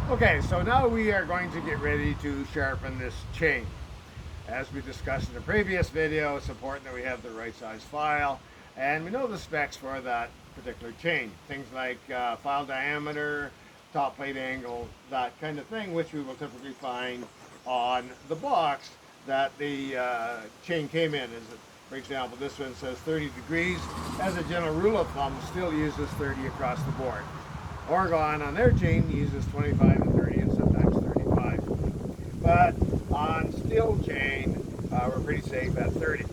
Okay, so now we are going to get ready to sharpen this chain. As we discussed in the previous video, it's important that we have the right size file and we know the specs for that particular chain. Things like file diameter, top plate angle, that kind of thing, which we will typically find on the box that the chain came in. For example, this one says 30 degrees. As a general rule of thumb, Stihl uses 30 across the board. Oregon on their chain uses 25 and 30 and sometimes 35. But on Stihl chain, we're pretty safe at 30.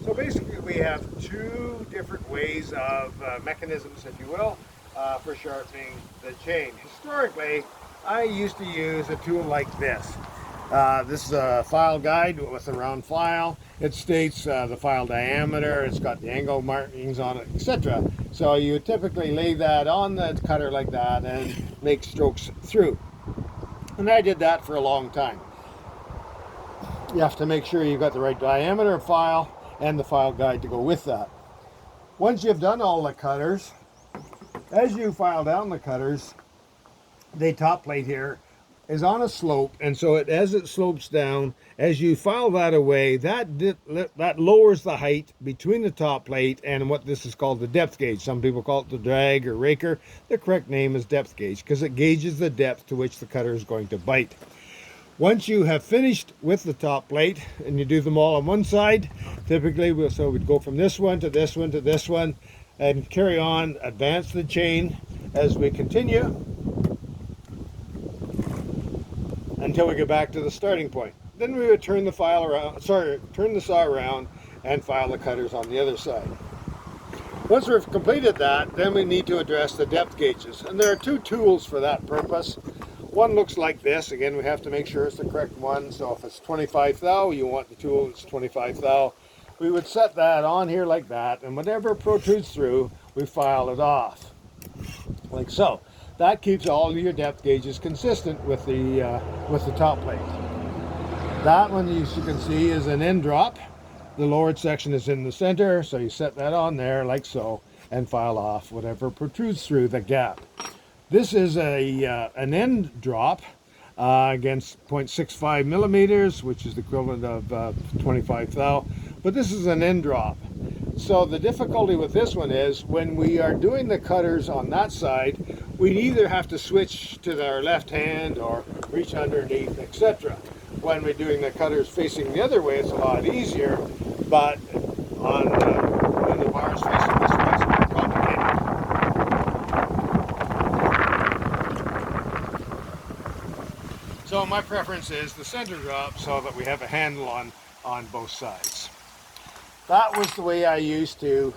So basically we have two different ways of mechanisms, if you will, for sharpening the chain. Historically, I used to use a tool like this. This is a file guide with a round file. It states the file diameter, it's got the angle markings on it, etc. So you typically lay that on the cutter like that and make strokes through. And I did that for a long time. You have to make sure you've got the right diameter of file and the file guide to go with that. Once you've done all the cutters, as you file down the cutters, the top plate here is on a slope, and so as it slopes down, as you file that away, that lowers the height between the top plate and what this is called the depth gauge. Some people call it the drag or raker. The correct name is depth gauge because it gauges the depth to which the cutter is going to bite. Once you have finished with the top plate and you do them all on one side, typically we'd go from this one to this one to this one and carry on, advance the chain as we continue until we get back to the starting point. Then we would turn the saw around and file the cutters on the other side. Once we've completed that, then we need to address the depth gauges. And there are two tools for that purpose. One looks like this. Again, we have to make sure it's the correct one. So if it's 25 thou, you want the tool that's 25 thou. We would set that on here like that, and whatever protrudes through, we file it off, like so. That keeps all of your depth gauges consistent with the top plate. That one, as you can see, is an end drop. The lowered section is in the center, so you set that on there like so and file off whatever protrudes through the gap. This is an end drop against 0.65 millimeters, which is the equivalent of 25 thou, but this is an end drop. So the difficulty with this one is when we are doing the cutters on that side, we either have to switch to our left hand or reach underneath, etc. When we're doing the cutters facing the other way, it's a lot easier, but when the bar is facing this way, it's more complicated. So my preference is the center drop so that we have a handle on both sides. That was the way I used to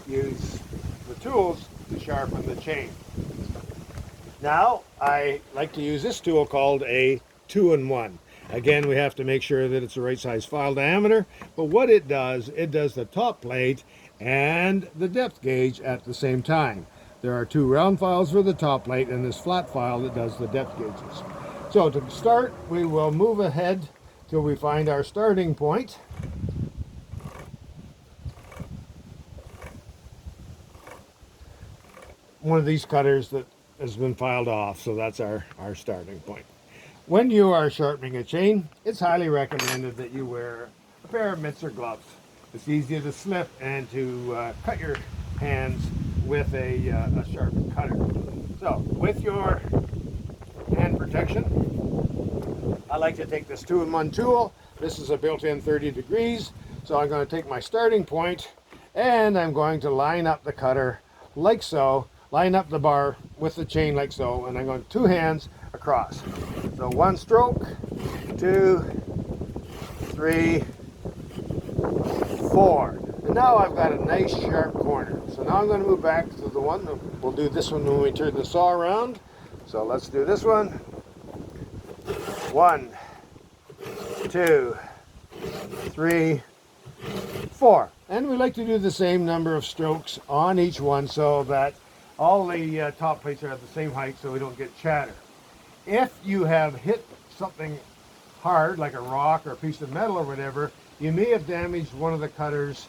use the tools to sharpen the chain. Now I like to use this tool called a 2-in-1. Again, we have to make sure that it's the right size file diameter, but what it does the top plate and the depth gauge at the same time. There are two round files for the top plate and this flat file that does the depth gauges. So to start, we will move ahead till we find our starting point. One of these cutters that has been filed off, so that's our starting point. When you are sharpening a chain, it's highly recommended that you wear a pair of mitts or gloves. It's easier to slip and to cut your hands with a sharpened cutter. So with your hand protection, I like to take this 2-in-1 tool. This is a built-in 30 degrees, so I'm going to take my starting point and I'm going to line up the cutter like so. Line up the bar with the chain like so, and I'm going two hands across. So one stroke, 2, 3, 4. And now I've got a nice sharp corner. So now I'm going to move back to the one. We'll do this one when we turn the saw around. So let's do this one. 1, 2, 3, 4. And we like to do the same number of strokes on each one so that all the top plates are at the same height so we don't get chatter. If you have hit something hard, like a rock or a piece of metal or whatever, you may have damaged one of the cutters,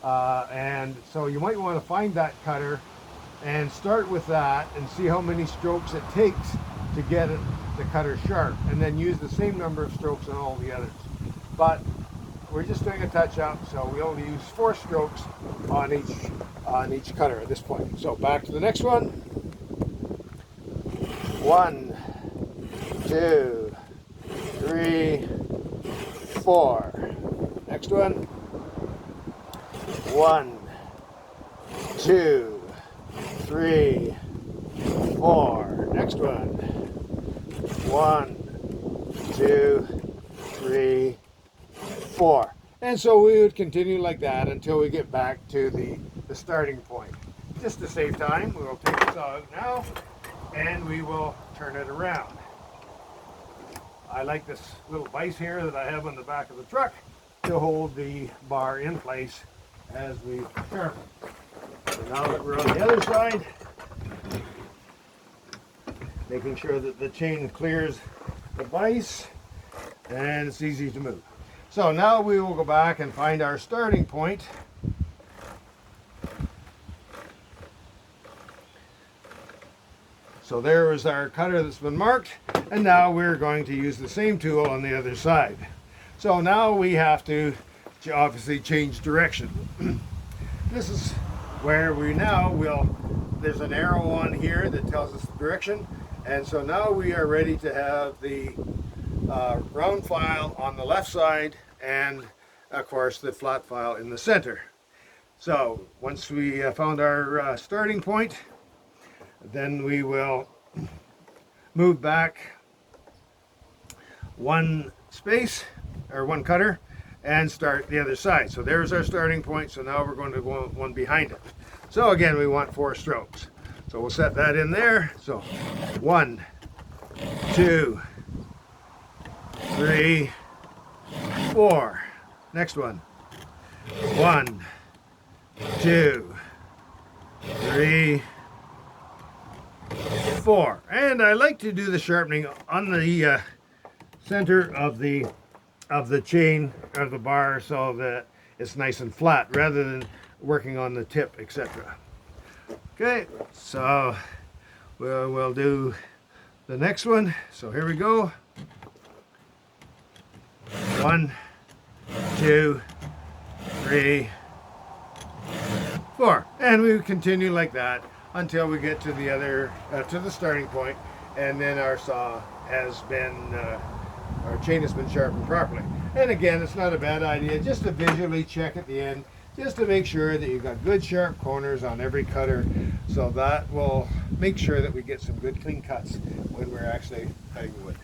and so you might want to find that cutter and start with that and see how many strokes it takes to get the cutter sharp, and then use the same number of strokes on all the others. But we're just doing a touch-up, so we only use 4 strokes on each cutter at this point. So back to the next one. 1, 2, 3, 4. Next one. 1, 2, 3, 4. Next one. 1, 2, 3, 4. And so we would continue like that until we get back to the starting point. Just to save time, we will take this out now and we will turn it around. I like this little vise here that I have on the back of the truck to hold the bar in place as we sharpen. So now that we're on the other side, making sure that the chain clears the vise and it's easy to move. So now we will go back and find our starting point. So there is our cutter that's been marked, and now we're going to use the same tool on the other side. So now we have to obviously change direction. This is where we now will, there's an arrow on here that tells us the direction, and so now we are ready to have the round file on the left side and of course the flat file in the center. So once we found our starting point, then we will move back 1 space or 1 cutter and start the other side. So there's our starting point. So now we're going to go 1 behind it. So again, we want 4 strokes. So we'll set that in there. So 1, 2, 3, 4. Next one. 1, 2, 3, 4. And I like to do the sharpening on the center of the chain of the bar so that it's nice and flat rather than working on the tip, etc. Okay, so we'll do the next one. So here we go. 1, 2, 3, 4. And we continue like that until we get to the other to the starting point, and then our saw has been our chain has been sharpened properly. And again, it's not a bad idea just to visually check at the end, just to make sure that you've got good sharp corners on every cutter, so that will make sure that we get some good clean cuts when we're actually cutting wood.